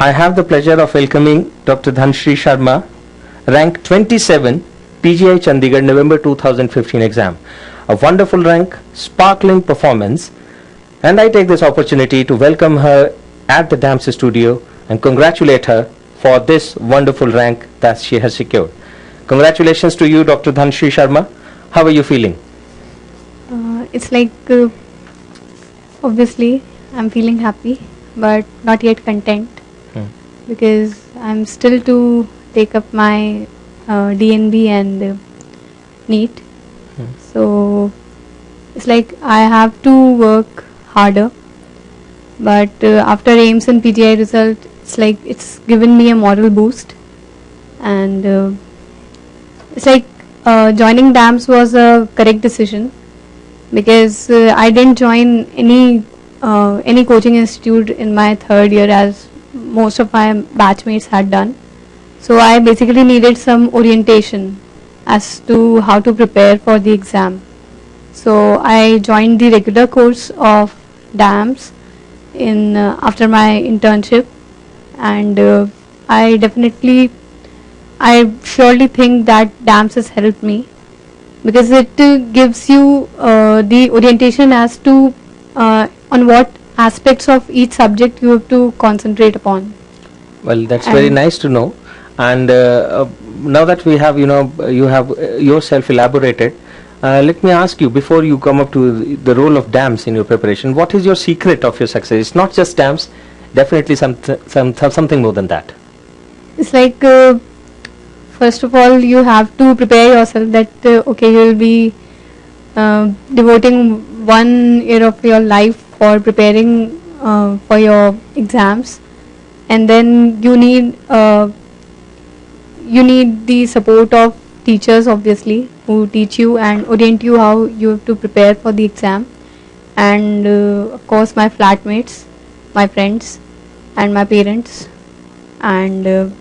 I have the pleasure of welcoming Dr. Dhanshree Sharma, Rank-27 PGI Chandigarh November 2015 exam. A wonderful rank, sparkling performance, and I take this opportunity to welcome her at the DAMS studio and congratulate her for this wonderful rank that she has secured. Congratulations to you, Dr. Dhanshree Sharma. How are you feeling? It's like, obviously, I'm feeling happy, but not yet content, because I'm still to take up my DNB and NEET. So it's like I have to work harder, but after AIMS and PGI result, it's like it's given me a moral boost, and it's like joining DAMS was a correct decision, because I didn't join any coaching institute in my third year as most of my batchmates had done. So I basically needed some orientation as to how to prepare for the exam. So I joined the regular course of DAMS in after my internship, and I surely think that DAMS has helped me, because it gives you the orientation as to on what aspects of each subject you have to concentrate upon. Well, that's very nice to know. And now that we have, you have yourself elaborated, let me ask you, before you come up to the role of DAMS in your preparation, what is your secret of your success? It's not just DAMS, definitely something more than that. It's like, first of all, you have to prepare yourself that, okay, you will be devoting 1 year of your life for preparing for your exams, and then you need the support of teachers, obviously, who teach you and orient you how you have to prepare for the exam, and of course my flatmates, my friends, and my parents, and this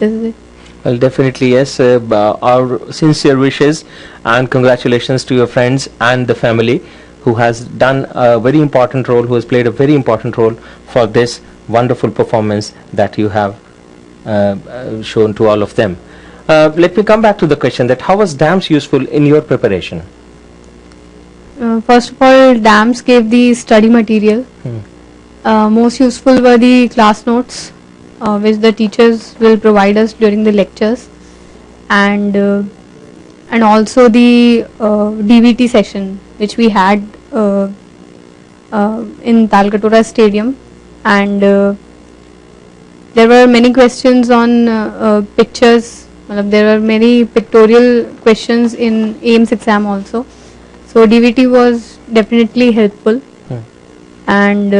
is it. Well, definitely yes. Our sincere wishes and congratulations to your friends and the family who has done a very important role, who has played a very important role for this wonderful performance that you have shown to all of them. Let me come back to the question that how was DAMS useful in your preparation? First of all, DAMS gave the study material. Most useful were the class notes, which the teachers will provide us during the lectures, and also the DVT session which we had in Talkatora Stadium, and there were many questions on pictures. There were many pictorial questions in AIMS exam also, so DVT was definitely helpful. And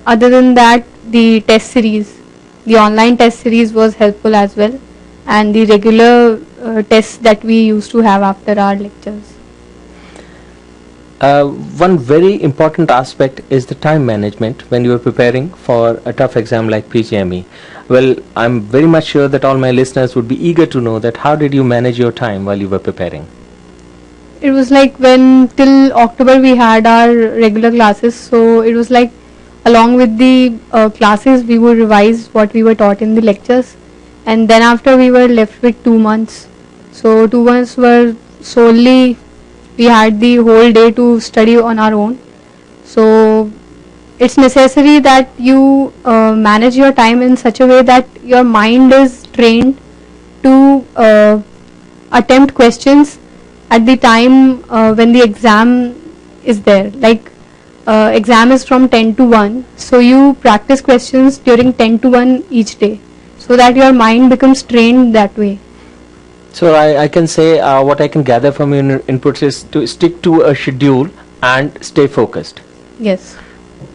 other than that, the test series, the online test series was helpful as well, and the regular tests that we used to have after our lectures. One very important aspect is the time management when you are preparing for a tough exam like PGME. Well, I'm very much sure that all my listeners would be eager to know that how did you manage your time while you were preparing? It was like when till October we had our regular classes, so it was like along with the classes we would revise what we were taught in the lectures, and then after we were left with 2 months. So 2 months were solely, we had the whole day to study on our own. So it's necessary that you manage your time in such a way that your mind is trained to attempt questions at the time when the exam is there. Like exam is from 10 to 1, so you practice questions during 10 to 1 each day, so that your mind becomes trained that way. So I can say what I can gather from your inputs is to stick to a schedule and stay focused. Yes.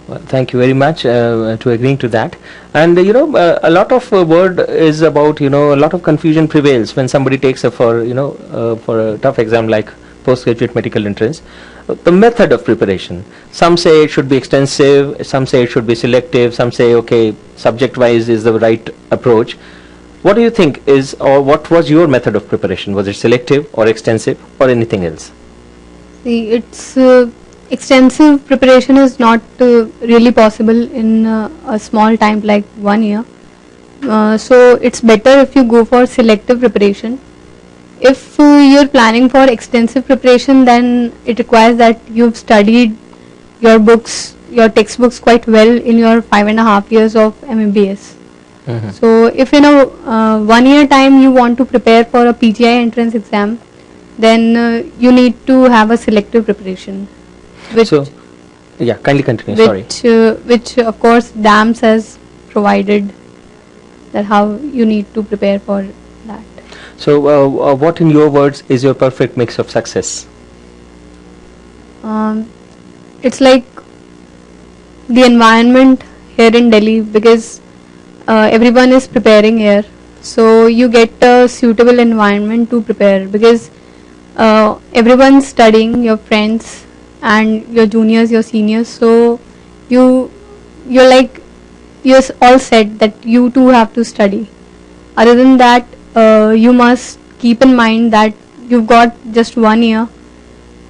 Well, thank you very much to agreeing to that. And a lot of word is about, a lot of confusion prevails when somebody takes for a tough exam like postgraduate medical entrance. The method of preparation. Some say it should be extensive, some say it should be selective, some say, okay, subject wise is the right approach. What do you think is, or what was your method of preparation? Was it selective or extensive or anything else? See, it's extensive preparation is not really possible in a small time like 1 year. So it's better if you go for selective preparation. If you're planning for extensive preparation, then it requires that you've studied your books, your textbooks quite well in your 5.5 years of MBBS. So if in a 1 year time you want to prepare for a PGI entrance exam, then you need to have a selective preparation. So, yeah, kindly continue. Which of course DAMS has provided, that how you need to prepare for that. So, what in your words is your perfect mix of success? It's like the environment here in Delhi, because everyone is preparing here, so you get a suitable environment to prepare, because everyone's studying, your friends and your juniors, your seniors, so you're all set that you too have to study. Other than that, you must keep in mind that you've got just 1 year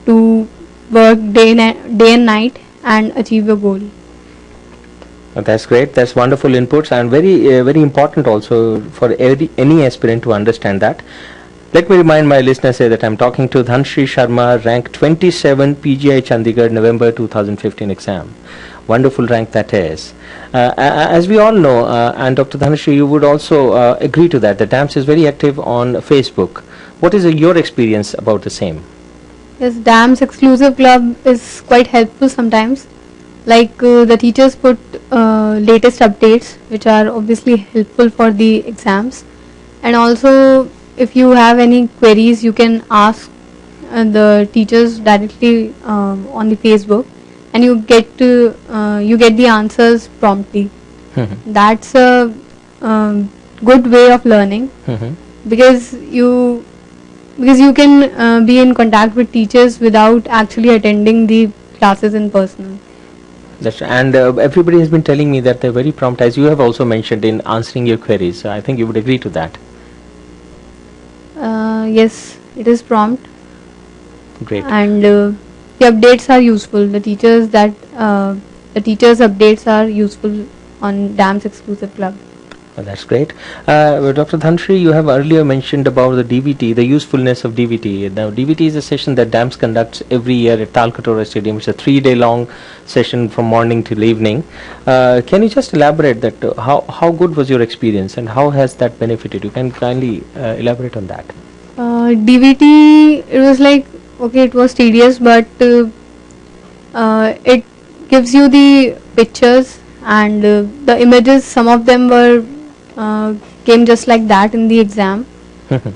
to work day and night and achieve your goal. That's great. That's wonderful inputs, and very important also for any aspirant to understand that. Let me remind my listeners that I'm talking to Dhanshree Sharma, rank 27 PGI Chandigarh, November 2015 exam. Wonderful rank that is. As we all know, and Dr. Dhanshree, you would also agree to that, the DAMS is very active on Facebook. What is your experience about the same? Yes, DAMS exclusive club is quite helpful sometimes. Like the teachers put latest updates, which are obviously helpful for the exams. And also, if you have any queries, you can ask the teachers directly on the Facebook, and you get the answers promptly. That's a good way of learning, because you can be in contact with teachers without actually attending the classes in person. And everybody has been telling me that they're very prompt, as you have also mentioned, in answering your queries. So I think you would agree to that. Yes, it is prompt. Great. And the updates are useful. The teachers updates are useful on DAMS exclusive club. That's great. Dr. Dhanshree, you have earlier mentioned about the DVT, the usefulness of DVT. Now, DVT is a session that DAMS conducts every year at Talkatora Stadium. It's a 3-day long session from morning till evening. Can you just elaborate that? How good was your experience and how has that benefited? You can kindly elaborate on that. DVT, it was like, okay, it was tedious, but it gives you the pictures and the images. Some of them were came just like that in the exam.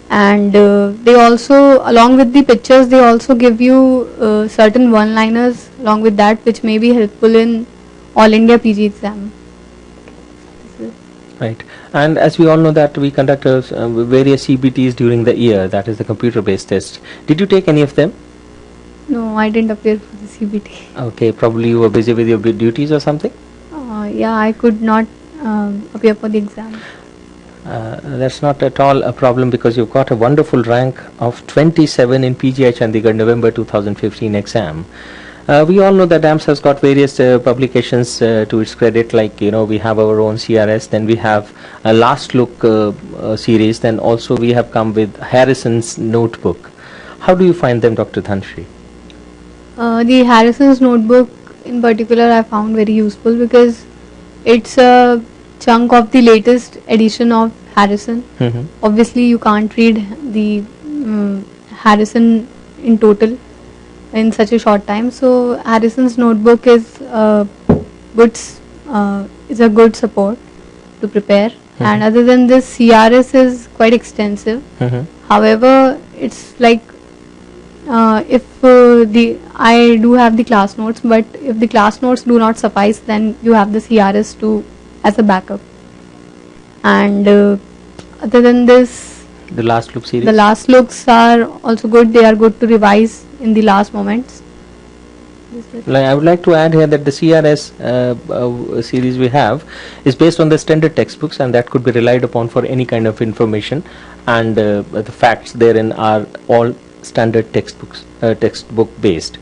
And they also, along with the pictures, they also give you certain one-liners along with that, which may be helpful in All India PG exam. Right. And as we all know that we conduct various CBTs during the year, that is the computer-based test. Did you take any of them? No, I didn't appear for the CBT. Okay, probably you were busy with your duties or something? Yeah, I could not appear for the exam. That's not at all a problem, because you've got a wonderful rank of 27 in PGI Chandigarh November 2015 exam. We all know that DAMS has got various publications to its credit, like we have our own CRS, then we have a Last Look series, then also we have come with Harrison's Notebook. How do you find them, Dr. Dhanshree? The Harrison's Notebook in particular I found very useful, because it's a chunk of the latest edition of Harrison. Obviously you can't read the Harrison in total in such a short time, so Harrison's Notebook is a good support to prepare. And other than this, CRS is quite extensive. However, it's like I do have the class notes, but if the class notes do not suffice, then you have the CRS too as a backup. And other than this, the Last Look series? The Last Looks are also good. They are good to revise in the last moments. I would like to add here that the CRS series we have is based on the standard textbooks, and that could be relied upon for any kind of information, and the facts therein are all standard textbook based.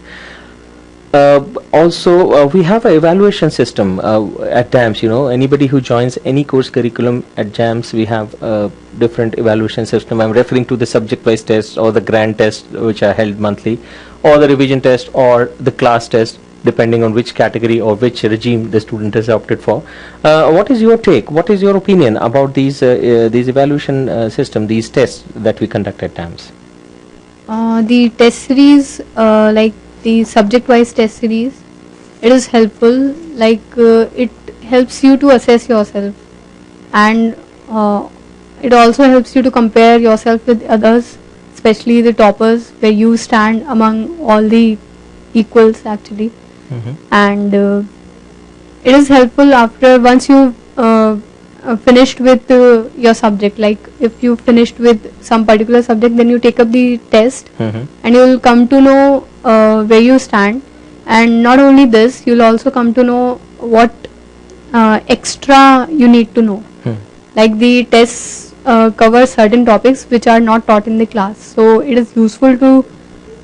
Also, we have an evaluation system at JAMS. Anybody who joins any course curriculum at JAMS, we have a different evaluation system. I'm referring to the subject-wise tests or the grand tests, which are held monthly, or the revision test or the class test, depending on which category or which regime the student has opted for. What is your take? What is your opinion about these evaluation system, these tests that we conduct at JAMS? The test series, like the subject-wise test series, it is helpful. Like it helps you to assess yourself, and it also helps you to compare yourself with others, especially the toppers, where you stand among all the equals actually. And it is helpful after once you finished with your subject. Like if you finished with some particular subject, then you take up the test, and you will come to know where you stand. And not only this, you will also come to know what extra you need to know. Like the tests cover certain topics which are not taught in the class, so it is useful to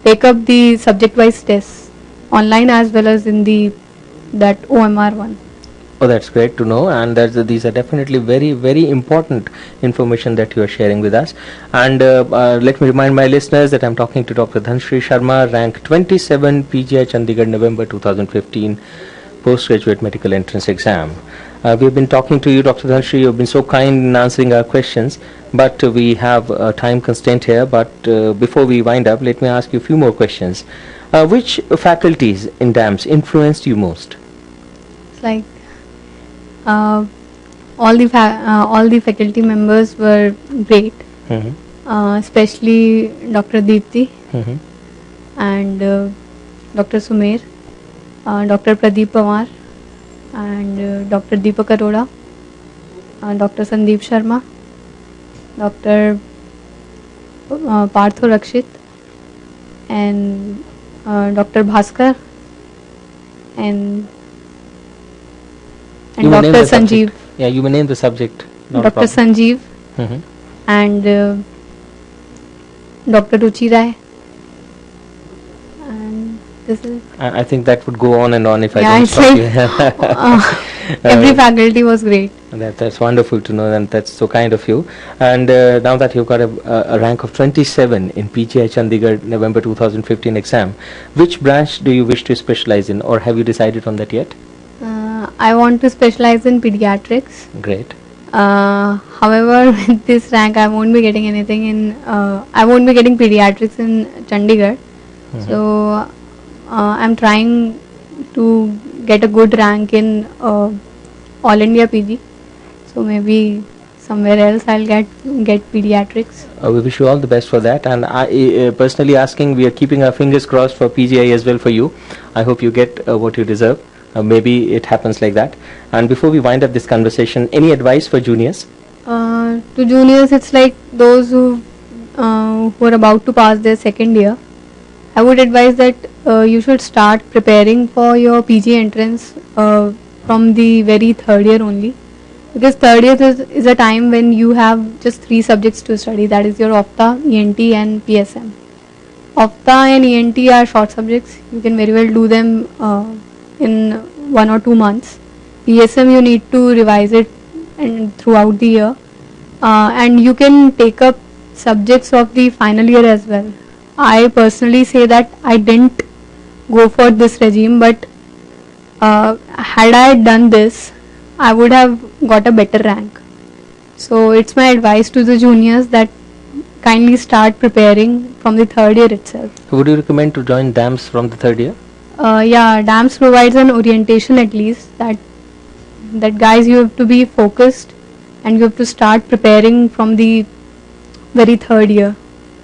take up the subject-wise tests online as well as in that OMR one. Oh, that's great to know, and these are definitely very, very important information that you are sharing with us. And let me remind my listeners that I'm talking to Dr. Dhanshree Sharma, Rank 27 PGI Chandigarh, November 2015 Postgraduate Medical Entrance Exam. We've been talking to you, Dr. Dhanshree. You've been so kind in answering our questions, but we have a time constraint here. But before we wind up, let me ask you a few more questions. Which faculties in DAMS influenced you most? It's like all the faculty members were great, especially Dr. Deepthi and Dr. Sumer, Dr. Pradeep Pawar, and Dr. Deepak Arora, Dr. Sandeep Sharma, Dr. Partho Rakshit, and Dr. Bhaskar, and Dr. Sanjeev. Yeah, you may name the subject. Dr. Sanjeev and Dr. Ruchi Rai. And this is. I think that would go on and on if I Yeah, don't it's stop like you. every faculty was great. That's wonderful to know, and that's so kind of you. And now that you've got a rank of 27 in PGI Chandigarh November 2015 exam, which branch do you wish to specialize in, or have you decided on that yet? I want to specialize in pediatrics. Great. However, with this rank, I won't be getting anything in. I won't be getting pediatrics in Chandigarh. So I'm trying to get a good rank in All India PG. So maybe somewhere else I'll get pediatrics. We wish you all the best for that. And I personally asking, we are keeping our fingers crossed for PGI as well for you. I hope you get what you deserve. Maybe it happens like that. And before we wind up this conversation, any advice for juniors? To juniors, it's like those who are about to pass their second year. I would advise that you should start preparing for your PG entrance from the very third year only, because third year is a time when you have just 3 subjects to study. That is your Opta, ENT and PSM. Opta and ENT are short subjects. You can very well do them in 1 or 2 months. PSM you need to revise it and throughout the year, and you can take up subjects of the final year as well. I personally say that I didn't go for this regime, but had I done this, I would have got a better rank. So it's my advice to the juniors that kindly start preparing from the third year itself. Would you recommend to join DAMS from the third year? Yeah, DAMS provides an orientation at least that guys, you have to be focused and you have to start preparing from the very third year.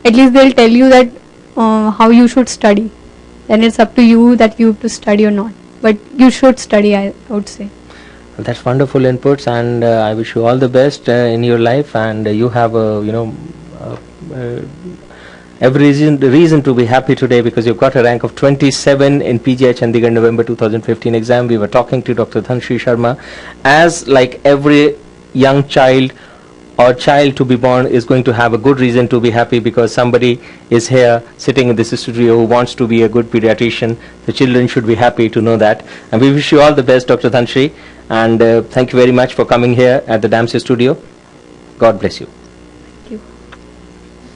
At least they'll tell you that how you should study. Then it's up to you that you have to study or not. But you should study, I would say. Well, that's wonderful inputs, and I wish you all the best in your life, and you have every reason to be happy today, because you've got a rank of 27 in PGI Chandigarh November 2015 exam. We were talking to Dr. Dhanshree Sharma. As like every young child our child to be born is going to have a good reason to be happy, because somebody is here sitting in this studio who wants to be a good pediatrician. The children should be happy to know that. And we wish you all the best, Dr. Dhanshree. And thank you very much for coming here at the Dhanshree studio. God bless you. Thank you.